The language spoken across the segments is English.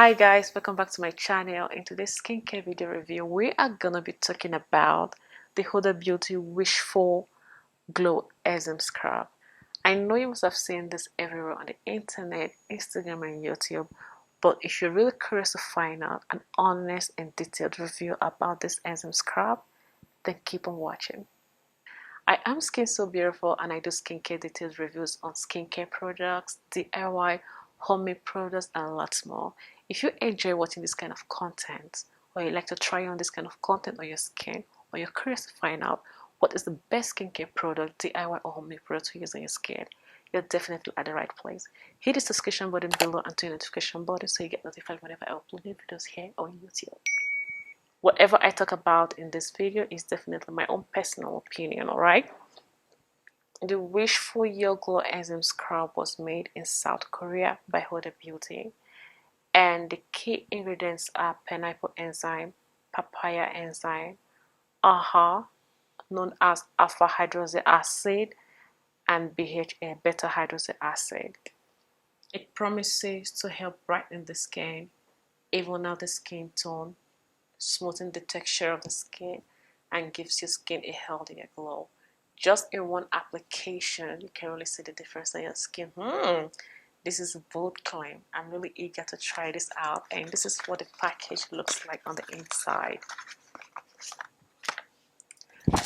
Hi guys, welcome back to my channel. In today's skincare video review, we are gonna be talking about the Huda Beauty Wishful Glow Enzyme Scrub. I know you must have seen this everywhere on the internet, Instagram and YouTube, but if you're really curious to find out an honest and detailed review about this enzyme scrub, then keep on watching. I am Skin So Beautiful and I do skincare detailed reviews on skincare products, DIY, homemade products, and lots more. If you enjoy watching this kind of content, or you like to try on this kind of content on your skin, or you're curious to find out what is the best skincare product, DIY or homemade product to use on your skin, you're definitely at the right place. Hit the subscription button below and turn the notification button so you get notified whenever I upload new videos here on YouTube. Whatever I talk about in this video is definitely my own personal opinion, alright? The Wishful Glow Enzyme Scrub was made in South Korea by Huda Beauty. And the key ingredients are pineapple enzyme, papaya enzyme, AHA, known as alpha hydroxy acid, and BHA, beta hydroxy acid. It promises to help brighten the skin, even out the skin tone, smoothen the texture of the skin, and gives your skin a healthier glow. Just in one application, you can really see the difference in your skin. This is a bold claim. I'm really eager to try this out, and this is what the package looks like on the inside.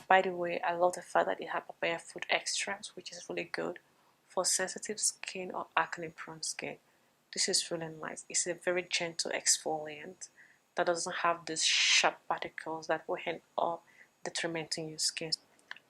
By the way, I love the fact that it had papaya food extracts, which is really good for sensitive skin or acne prone skin. This is really nice. It's a very gentle exfoliant that doesn't have these sharp particles that will end up detrimenting your skin.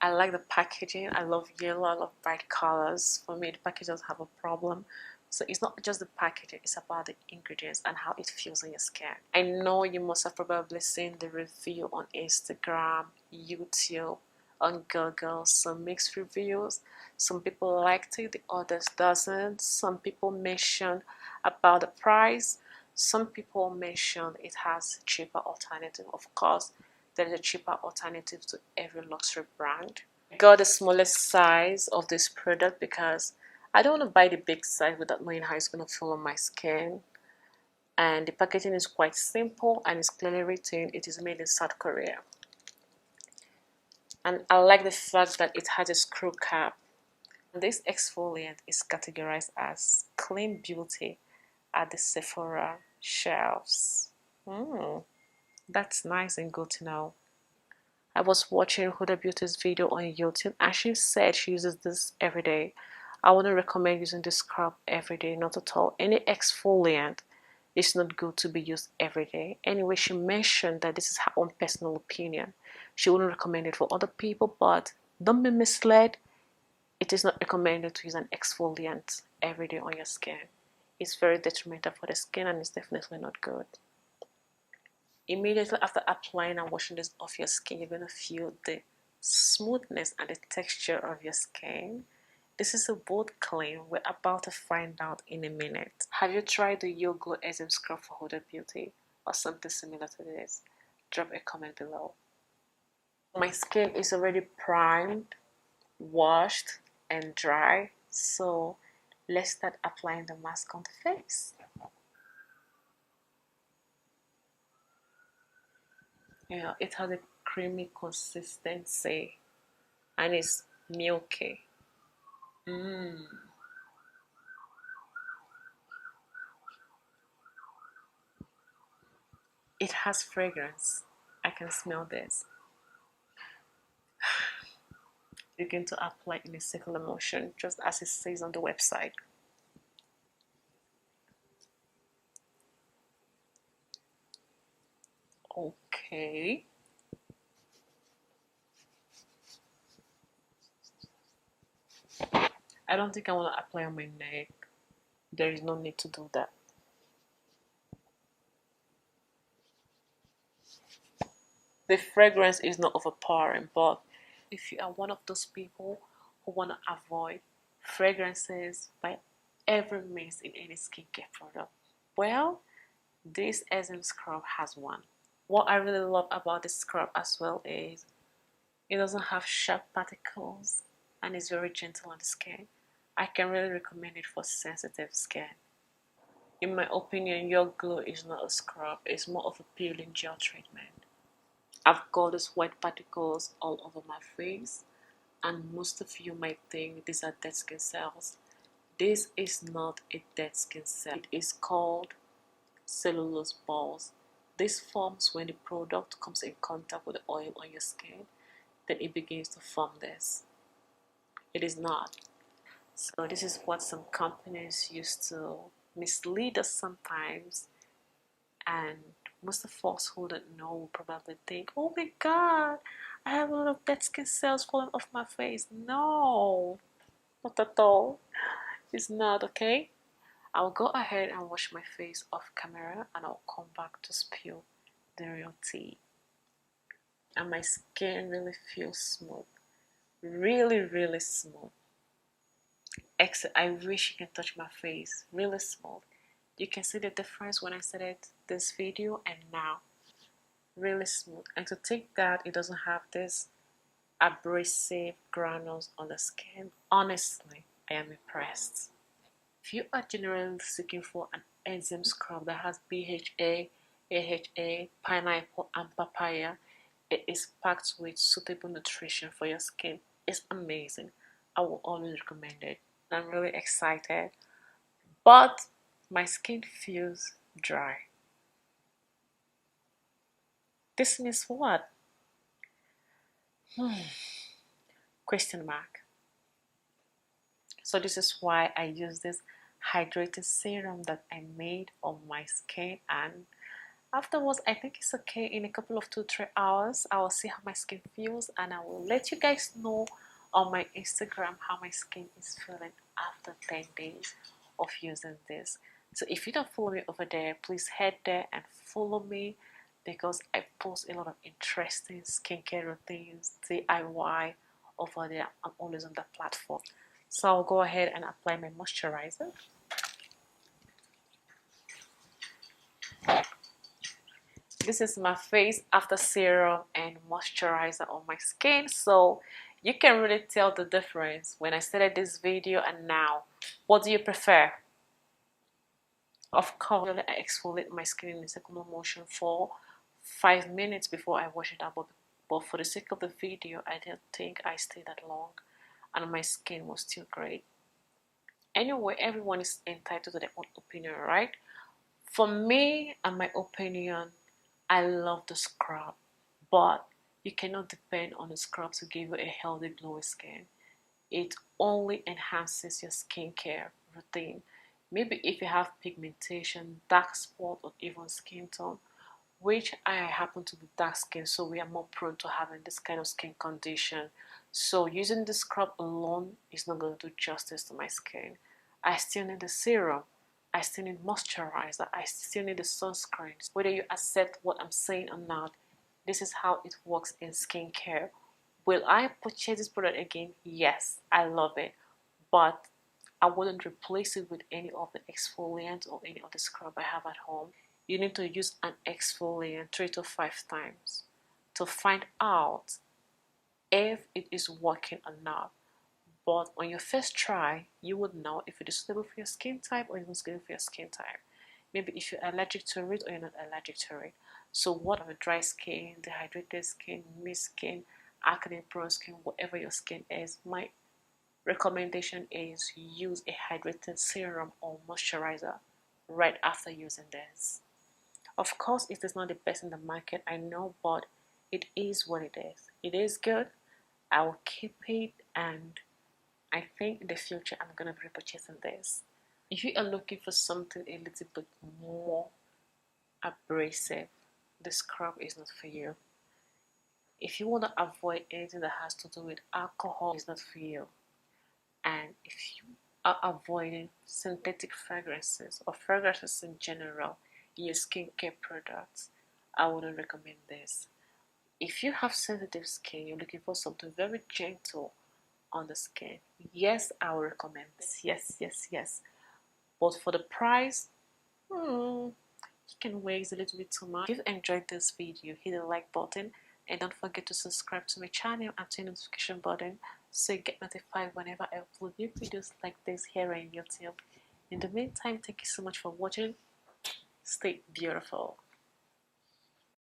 I like the packaging. I love yellow. I love bright colors. For me, the package doesn't have a problem. So it's not just the packaging, it's about the ingredients and how it feels on your skin. I know you must have probably seen the review on Instagram, YouTube, on Google, some mixed reviews. Some people liked it, the others doesn't. Some people mention about the price. Some people mention it has a cheaper alternative. Of course, there is a cheaper alternative to every luxury brand. I got the smallest size of this product because I don't want to buy the big size without knowing how it's going to feel on my skin. And the packaging is quite simple and it's clearly written it is made in South Korea. And I like the fact that it has a screw cap. This exfoliant is categorized as clean beauty at the Sephora shelves. That's nice and good to know. I was watching Huda Beauty's video on YouTube and she said she uses this every day. I wouldn't recommend using this scrub every day, not at all. Any exfoliant is not good to be used every day. Anyway, she mentioned that this is her own personal opinion. She wouldn't recommend it for other people, but don't be misled. It is not recommended to use an exfoliant every day on your skin. It's very detrimental for the skin and it's definitely not good. Immediately after applying and washing this off your skin, you're going to feel the smoothness and the texture of your skin. This is a bold claim we're about to find out in a minute. Have you tried the Glow Enzyme Scrub for Huda Beauty or something similar to this? Drop a comment below. My skin is already primed, washed, and dry, so let's start applying the mask on the face. Yeah, it has a creamy consistency and it's milky. It has fragrance. I can smell this. You're going to apply in a circular motion, just as it says on the website. Okay. I don't think I want to apply on my neck. There is no need to do that. The fragrance is not overpowering, but if you are one of those people who want to avoid fragrances by every means in any skincare product, well, this enzyme scrub has one. What I really love about this scrub as well is it doesn't have sharp particles and it's very gentle on the skin. I can really recommend it for sensitive skin. In my opinion, your glow is not a scrub, it's more of a peeling gel treatment. I've got these white particles all over my face, and most of you might think these are dead skin cells. This is not a dead skin cell. It is called cellulose balls. This forms when the product comes in contact with the oil on your skin, then it begins to form this. It is not. So this is what some companies used to mislead us sometimes, and most of us who don't know will probably think, oh my god, I have a lot of dead skin cells falling off my face. No, not at all. It's not, okay? I'll go ahead and wash my face off camera, and I'll come back to spill the real tea. And my skin really feels smooth, really smooth. Except I wish you can touch my face, really smooth. You can see the difference when I started this video and now. Really smooth. And to take that, it doesn't have this abrasive granules on the skin. Honestly, I am impressed. If you are generally seeking for an enzyme scrub that has BHA, AHA, pineapple, and papaya, it is packed with suitable nutrition for your skin. It's amazing. I will always recommend it. I'm really excited. But my skin feels dry. This means what? Question mark. So this is why I use this hydrating serum that I made on my skin, and afterwards I think it's okay. In a couple of 2-3 hours I will see how my skin feels, and I will let you guys know on my Instagram how my skin is feeling after 10 days of using this. So if you don't follow me over there, please head there and follow me, because I post a lot of interesting skincare routines, DIY over there. I'm always on that platform. So I'll go ahead and apply my moisturizer. This is my face after serum and moisturizer on my skin, so you can really tell the difference when I started this video and now. What do you prefer? Of course, I exfoliate my skin in a circular motion for 5 minutes before I wash it out, but for the sake of the video, I didn't think I stayed that long, and my skin was still great. Anyway, everyone is entitled to their own opinion, right? For me and my opinion, I love the scrub, but you cannot depend on the scrub to give you a healthy, glowy skin. It only enhances your skincare routine. Maybe if you have pigmentation, dark spot, or even skin tone, which I happen to be dark skin, so we are more prone to having this kind of skin condition. So using the scrub alone is not going to do justice to my skin. I still need the serum, I still need moisturizer, I still need the sunscreen. Whether you accept what I'm saying or not, this is how it works in skincare. Will I purchase this product again? Yes, I love it, but I wouldn't replace it with any of the exfoliant or any of the scrub I have at home. You need to use an exfoliant 3 to 5 times to find out if it is working or not. But on your first try, you would know if it is suitable for your skin type or not suitable for your skin type. Maybe if you're allergic to it or you're not allergic to it. So what of a dry skin, dehydrated skin, mixed skin, acne prone skin, whatever your skin is, my recommendation is use a hydrating serum or moisturizer right after using this. Of course, it is not the best in the market, I know, but it is what it is. It is good. I will keep it, and I think in the future I'm going to be repurchasing this. If you are looking for something a little bit more abrasive, the scrub is not for you. If you want to avoid anything that has to do with alcohol, it's not for you. And if you are avoiding synthetic fragrances or fragrances in general in your skincare products, I wouldn't recommend this. If you have sensitive skin, you're looking for something very gentle on the skin, yes, I will recommend this. Yes. But for the price, you can waste a little bit too much. If you enjoyed this video, hit the like button, and don't forget to subscribe to my channel and turn the notification button so you get notified whenever I upload new videos like this here on YouTube. In the meantime, thank you so much for watching. Stay beautiful.